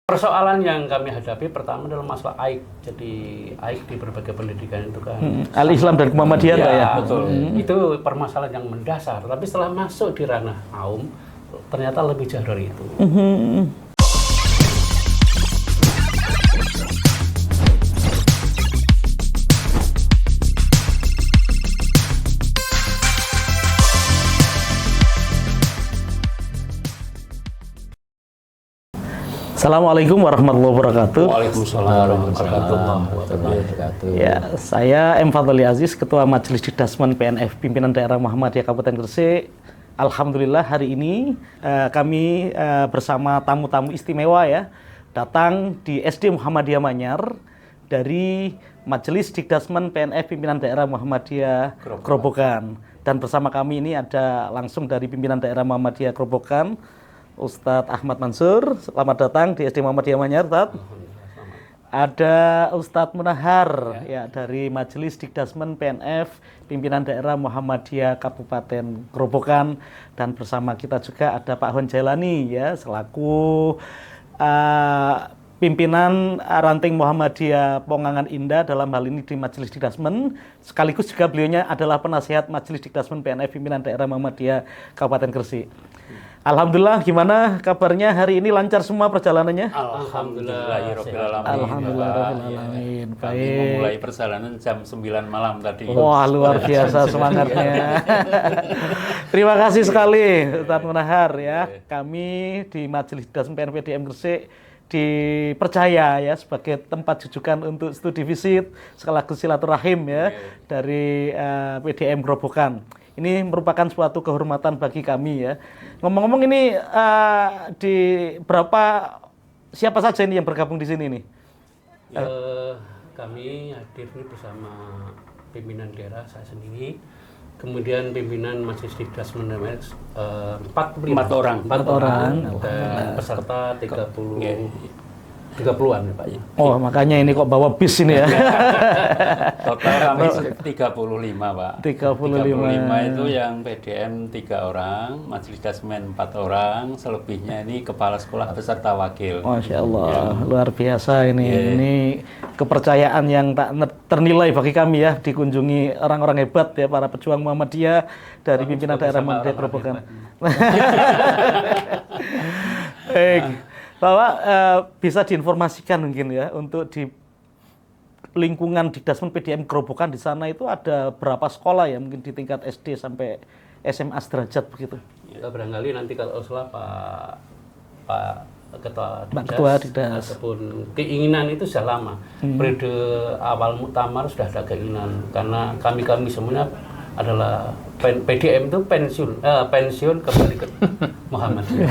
Persoalan yang kami hadapi pertama adalah masalah AIK. Jadi AIK di berbagai pendidikan itu kan Al-Islam dan Muhammadiyah ya. Betul. Itu permasalahan yang mendasar. Tapi setelah masuk di ranah kaum, ternyata lebih jauh dari itu. Assalamualaikum warahmatullahi wabarakatuh. Waalaikumsalam warahmatullahi wabarakatuh. Ya, saya M. Fadli Aziz, Ketua Majelis Dikdasmen PNF Pimpinan Daerah Muhammadiyah Kabupaten Gresik. Alhamdulillah hari ini kami bersama tamu-tamu istimewa ya, datang di SD Muhammadiyah Manyar dari Majelis Dikdasmen PNF Pimpinan Daerah Muhammadiyah Grobogan. Dan bersama kami ini ada langsung dari Pimpinan Daerah Muhammadiyah Grobogan, Ustadz Ahmad Mansur. Selamat datang di SD Muhammadiyah Manyar, Ustadz. Ada Ustadz Munahar ya dari Majelis Dikdasmen PNF Pimpinan Daerah Muhammadiyah Kabupaten Grobogan, dan bersama kita juga ada Pak Hon Jailani ya selaku pimpinan ranting Muhammadiyah Pongangan Indah dalam hal ini di Majelis Dikdasmen, sekaligus juga beliaunya adalah penasihat Majelis Dikdasmen PNF Pimpinan Daerah Muhammadiyah Kabupaten Gresik. Alhamdulillah, gimana kabarnya hari ini? Lancar semua perjalanannya? Alhamdulillah. Alhamdulillahirrahmanirrahim. Kami memulai perjalanan jam 9 malam tadi. Wah, luar biasa semangatnya. Terima kasih sekali Ustadz Munahar ya. Kami di Majelis Dikdasmen PNF PDM Gresik dipercaya ya sebagai tempat jujukan untuk studi visit sekaligus silaturahim ya dari PDM Grobogan. Ini merupakan suatu kehormatan bagi kami ya. Ngomong-ngomong ini di siapa saja ini yang bergabung di sini nih? Kami hadir ini bersama pimpinan daerah saya sendiri, kemudian pimpinan Majelis Dikdasmen empat orang, dan peserta 30-an ya Pak ya. Oh, makanya ini kok bawa bis ini ya. Total kami 35 Pak. 35 itu yang PDM 3 orang, Majelis Dikdasmen 4 orang, selebihnya ini kepala sekolah beserta wakil. Masya Allah, luar biasa ini. Ini kepercayaan yang tak ternilai bagi kami ya, dikunjungi orang-orang hebat ya, para pejuang Muhammadiyah dari pimpinan daerah Muhammadiyah Grobogan. Baik. Bahwa bisa diinformasikan mungkin ya untuk di lingkungan Dikdasmen PDM Grobogan di sana itu ada berapa sekolah ya, mungkin di tingkat SD sampai SMA sederajat begitu. Ya, barangkali nanti kalau salah Pak Ketua Dikdas ataupun keinginan itu sudah lama. Periode awal muktamar sudah ada keinginan, karena kami semuanya adalah PDM itu pensiun kembali ke Muhammadiyah.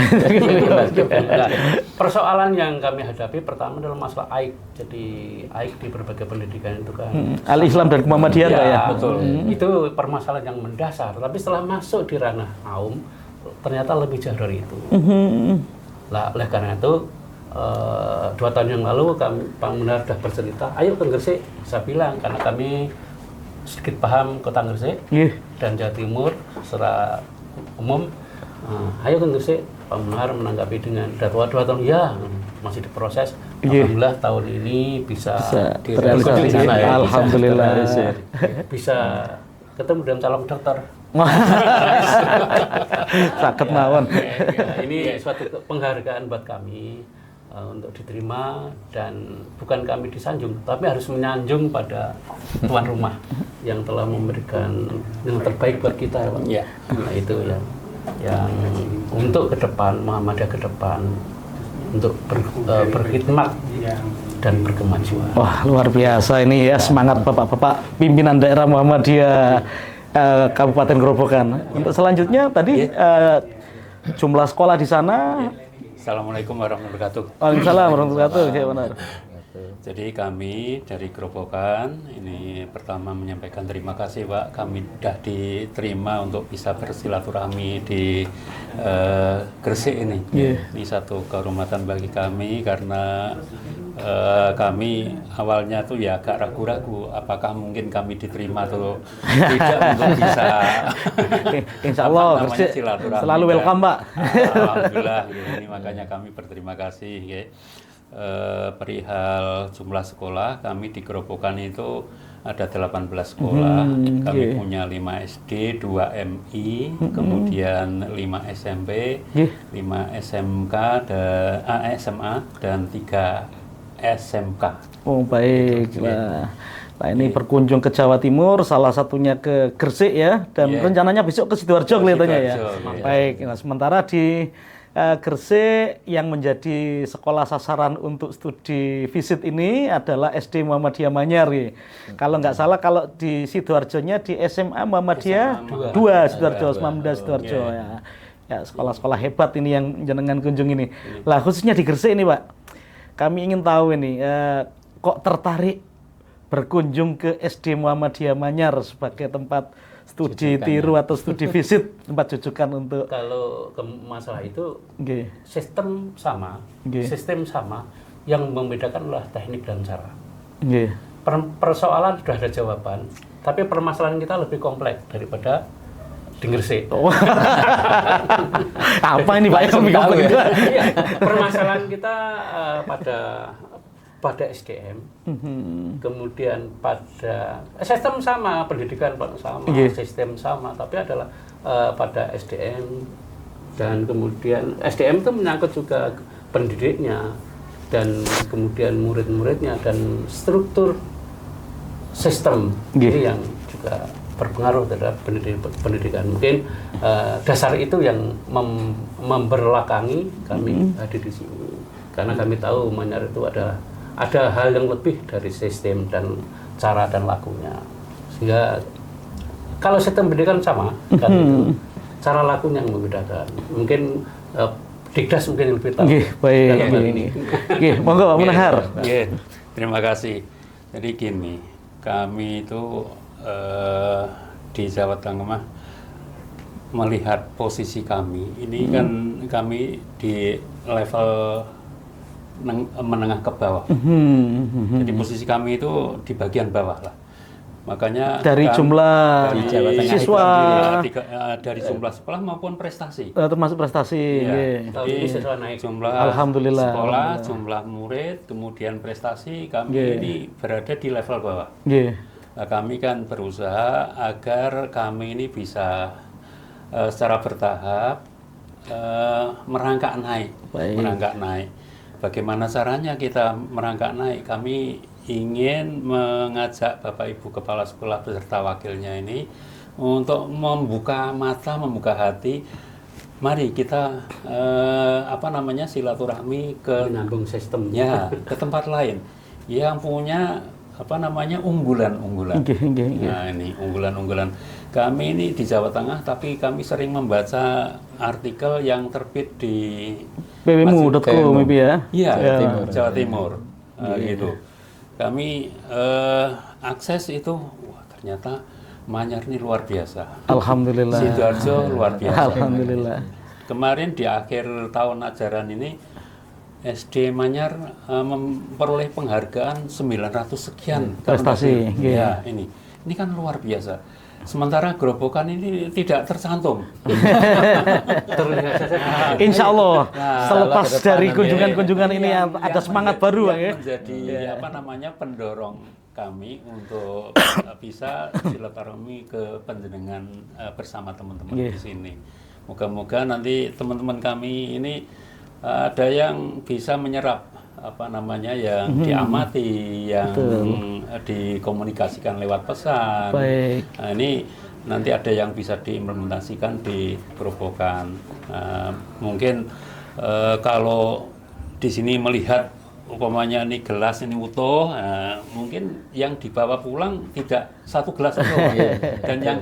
Nah, persoalan yang kami hadapi pertama adalah masalah AIK. Jadi AIK di berbagai pendidikan itu kan Al-Islam dan Muhammadiyah ya. Betul. Itu permasalahan yang mendasar. Tapi setelah masuk di ranah kaum, ternyata lebih jauh dari itu. Lah, oleh karena itu 2 tahun yang lalu Pak Munahar sudah bercerita, ayo ke Gresik. Saya bilang karena kami sedikit paham Kota Gresik dan Jawa Timur secara umum, ayo ke Gresik. Pak Munahar menanggapi dengan 2 tahun ya, masih diproses. Alhamdulillah tahun ini bisa terrealisasi. Alhamdulillah bisa ketemu dengan calon dokter. Sakit mawon. Ini suatu penghargaan buat kami untuk diterima, dan bukan kami disanjung, tapi harus menyanjung pada tuan rumah yang telah memberikan yang terbaik buat kita ya Pak. Nah, itu yang untuk ke depan, Muhammadiyah ke depan, untuk berkhidmat dan berkemajuan. Wah, luar biasa ini ya, semangat Bapak-bapak pimpinan daerah Muhammadiyah Kabupaten Grobogan. Untuk selanjutnya tadi jumlah sekolah di sana. Assalamualaikum warahmatullahi wabarakatuh. Waalaikumsalam warahmatullahi wabarakatuh. Jadi kami dari Grobogan ini pertama menyampaikan terima kasih Pak, kami sudah diterima untuk bisa bersilaturahmi di Gresik ini. Ini satu kehormatan bagi kami karena kami awalnya tuh ya agak ragu-ragu apakah mungkin kami diterima atau tidak untuk bisa Insya Allah selalu welcome Pak. Alhamdulillah ini makanya kami berterima kasih. perihal jumlah sekolah, kami di Gerobokan itu ada 18 sekolah. Kami punya 5 SD, 2 MI, kemudian 5 SMP, 5 SMK, SMA, dan 3 SMK. Oh baik, nah ini berkunjung ke Jawa Timur, salah satunya ke Gresik ya, dan rencananya besok ke Sidoarjo kelihatannya ya. Baik, nah sementara di Gresik yang menjadi sekolah sasaran untuk studi visit ini adalah SD Muhammadiyah Manyar ya. Kalau nggak salah kalau di Sidoarjonya di SMA Muhammadiyah 2 Sidoarjo, Mamda Sidoarjo ya. Ya sekolah-sekolah hebat ini yang jenengan kunjung ini. Lah khususnya di Gresik ini Pak, kami ingin tahu ini kok tertarik berkunjung ke SD Muhammadiyah Manyar sebagai tempat studi tiru atau studi visit, tempat jujukan untuk kalau ke masalah itu sistem sama, yang membedakan adalah teknik dan cara. Persoalan sudah ada jawaban, tapi permasalahan kita lebih kompleks daripada di Gresik. Apa ini Pak yang lebih kompleks? Permasalahan kita pada SDM, kemudian pada sistem sama, pendidikan sama, sistem sama, tapi adalah pada SDM, dan kemudian SDM itu menyangkut juga pendidiknya, dan kemudian murid-muridnya, dan struktur sistem ini yang juga berpengaruh terhadap pendidikan. Mungkin dasar itu yang memberlakangi kami hadir di sini, karena kami tahu Manyar itu ada hal yang lebih dari sistem dan cara dan lakunya. Sehingga kalau sistem pendidikan sama, kan itu cara lakunya yang membedakan. Mungkin Dikdas mungkin lebih tahu. Baik. Monggo Pak Munahar. Terima kasih. Jadi gini, kami itu di Jawa Tengah melihat posisi kami. Ini kan kami di level menengah ke bawah. Jadi posisi kami itu di bagian bawah lah. Makanya dari jumlah siswa, dari jumlah sekolah maupun prestasi. Termasuk prestasi. Jadi jumlah Alhamdulillah. Sekolah, jumlah murid, kemudian prestasi, kami ini berada di level bawah. Nah, kami kan berusaha agar kami ini bisa secara bertahap merangkak naik. Bagaimana caranya kita merangkak naik? Kami ingin mengajak Bapak Ibu Kepala Sekolah beserta wakilnya ini untuk membuka mata, membuka hati. Mari kita silaturahmi ke menyambung sistemnya ke tempat lain yang punya unggulan-unggulan. Nah ini unggulan-unggulan. Kami ini di Jawa Tengah, tapi kami sering membaca artikel yang terbit di pwmu.com ya. Iya, Jawa Timur. Gitu. Kami akses itu, wah ternyata Manyar ini luar biasa. Alhamdulillah. Sidoarjo luar biasa. Alhamdulillah. Kemarin di akhir tahun ajaran ini SD Manyar memperoleh penghargaan 900 sekian prestasi. Ya, ini kan luar biasa. Sementara Gerobokan ini tidak tercantum. Insya Allah selepas dari kunjungan-kunjungan ini ada semangat baru ya. Menjadi pendorong kami untuk bisa silaturahmi ke panjenengan bersama teman-teman di sini. Moga-moga nanti teman-teman kami ini ada yang bisa menyerap yang diamati, yang dikomunikasikan lewat pesan. Nah, ini nanti ada yang bisa diimplementasikan di Gerobokan. Mungkin kalau di sini melihat umpamanya ini gelas ini utuh, mungkin yang dibawa pulang tidak satu gelas utuh, dan yang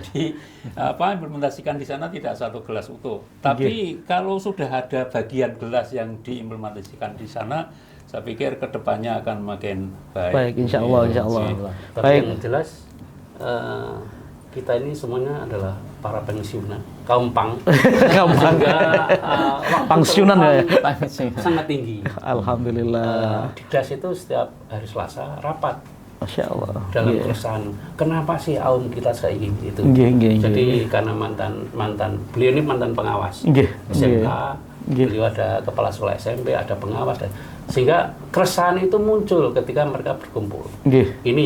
implementasikan di sana tidak satu gelas utuh. Tapi kalau sudah ada bagian gelas yang diimplementasikan di sana, saya pikir kedepannya akan makin baik. Baik, insya Allah. Tapi yang jelas kita ini semuanya adalah para pensiunan, kaum pang. Pensiunan ya. Sangat tinggi. Alhamdulillah. Dikdas itu setiap hari Selasa rapat. Masya Allah. Dalam perusahaan, kenapa sih AUM kita kayak gini itu? Jadi karena mantan beliau ini mantan pengawas SMK. Beliau ada kepala sekolah SMP, ada pengawas, dan Sehingga keresahan itu muncul ketika mereka berkumpul. Nggih. Ini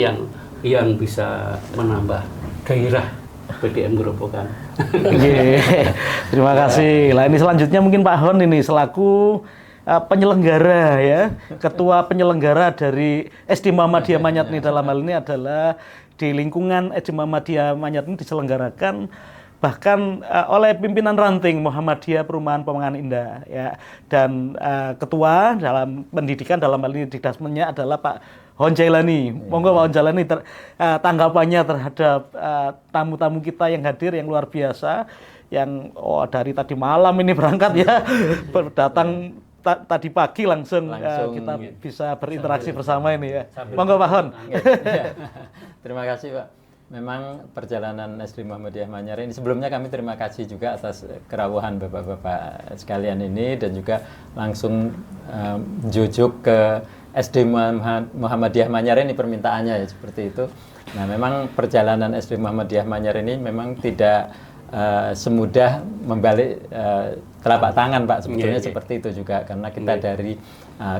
yang bisa menambah gairah PDM Gerobokan. Nggih. Terima kasih. Lah ini selanjutnya mungkin Pak Hon ini selaku penyelenggara ya, ketua penyelenggara dari SD Muhammadiyah Manyat ini, dalam hal ini adalah di lingkungan SD Muhammadiyah Manyat ini diselenggarakan bahkan oleh pimpinan ranting Muhammadiyah Perumahan Pemangan Indah ya, dan ketua dalam pendidikan dalam hal ini Dikdasmennya adalah Pak Hon Jailani. Monggo Pak Hon Jailani tanggapannya terhadap tamu-tamu kita yang hadir yang luar biasa, yang dari tadi malam ini berangkat ya, datang tadi pagi langsung kita bisa berinteraksi bersama ini ya. Monggo Pak Hon. Terima kasih Pak. Memang perjalanan SD Muhammadiyah Manyar ini, sebelumnya kami terima kasih juga atas kerawuhan Bapak-Bapak sekalian ini, dan juga langsung jujuk ke SD Muhammadiyah Manyar ini permintaannya ya, seperti itu. Nah memang perjalanan SD Muhammadiyah Manyar ini memang tidak semudah membalik telapak tangan Pak, sebetulnya seperti itu juga, karena kita dari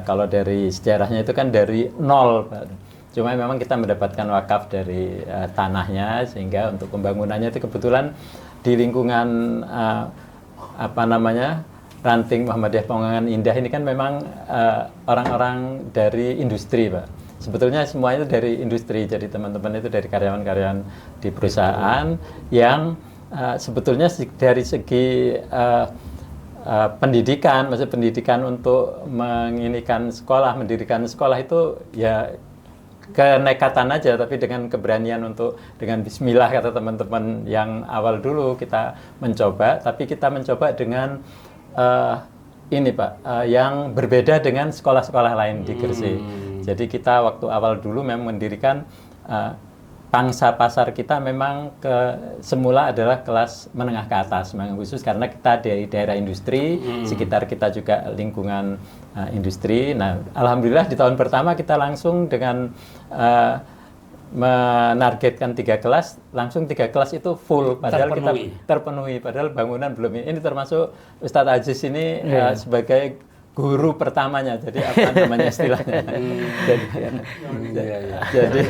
kalau dari sejarahnya itu kan dari nol Pak. Cuma memang kita mendapatkan wakaf dari tanahnya, sehingga untuk pembangunannya itu kebetulan di lingkungan ranting Muhammadiyah Pemangan Indah ini kan memang orang-orang dari industri Pak. Sebetulnya semua itu dari industri, jadi teman-teman itu dari karyawan-karyawan di perusahaan yang sebetulnya dari segi pendidikan, maksudnya pendidikan untuk mendirikan sekolah itu ya kenekatan aja, tapi dengan keberanian untuk dengan bismillah kata teman-teman yang awal dulu kita mencoba, tapi kita mencoba dengan ini Pak, yang berbeda dengan sekolah-sekolah lain di Gresik. Jadi kita waktu awal dulu memang mendirikan pangsa pasar kita memang semula adalah kelas menengah ke atas, memang khusus karena kita dari daerah industri, sekitar kita juga lingkungan industri. Nah, alhamdulillah di tahun pertama kita langsung dengan menargetkan 3 kelas, langsung 3 kelas itu full, padahal kita terpenuhi, padahal bangunan belum ini termasuk Ustadz Aziz ini sebagai guru pertamanya, jadi apa namanya istilahnya. Jadi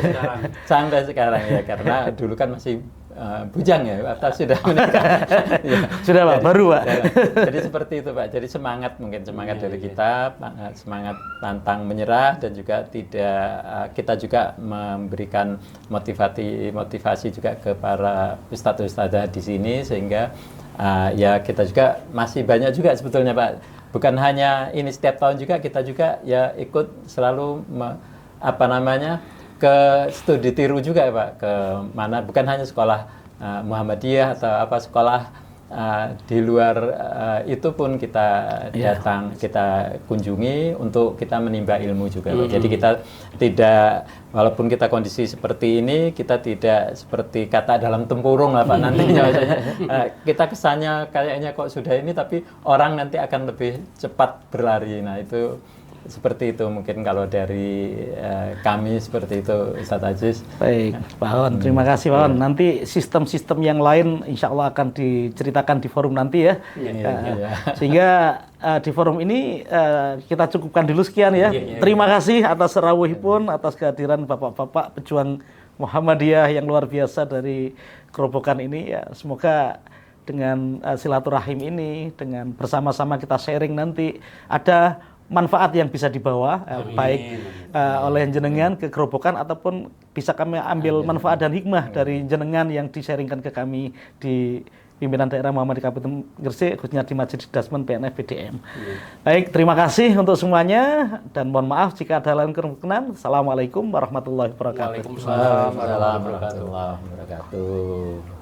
sampai sekarang ya, karena dulu kan masih bujang ya, atau sudah menikah. Sudah Pak, baru Pak. Jadi seperti itu Pak, jadi semangat dari kita, semangat pantang menyerah, dan juga kita juga memberikan motivasi juga ke para ustadz-ustadzah di sini, sehingga ya kita juga masih banyak juga sebetulnya Pak. Bukan hanya ini, setiap tahun juga kita juga ya ikut selalu ke studi tiru juga ya Pak, ke mana bukan hanya sekolah Muhammadiyah atau sekolah di luar itu pun kita datang, kita kunjungi untuk kita menimba ilmu juga Pak. Jadi kita tidak, walaupun kita kondisi seperti ini, kita tidak seperti kata dalam tempurung lah Pak, nantinya kita kesannya kayaknya kok sudah ini, tapi orang nanti akan lebih cepat berlari. Nah itu seperti itu mungkin kalau dari kami, seperti itu Ustadz Aziz. Baik Pak Hon, terima kasih Pak Hon. Nanti sistem-sistem yang lain insya Allah akan diceritakan di forum nanti ya. Sehingga di forum ini kita cukupkan dulu sekian ya. Terima kasih atas rawuhipun, atas kehadiran Bapak-Bapak pejuang Muhammadiyah yang luar biasa dari Gerobokan ini ya. Semoga dengan silaturahim ini, dengan bersama-sama kita sharing nanti ada manfaat yang bisa dibawa baik oleh jenengan ke Gerobokan, ataupun bisa kami ambil manfaat dan hikmah dari jenengan yang di-sharingkan ke kami di pimpinan daerah Muhammadiyah Kabupaten Gresik, khususnya di Majelis Dasmen PNF PDM. Baik, terima kasih untuk semuanya, dan mohon maaf jika ada lain kemungkinan. Assalamualaikum warahmatullahi wabarakatuh. Waalaikumsalam warahmatullahi wabarakatuh.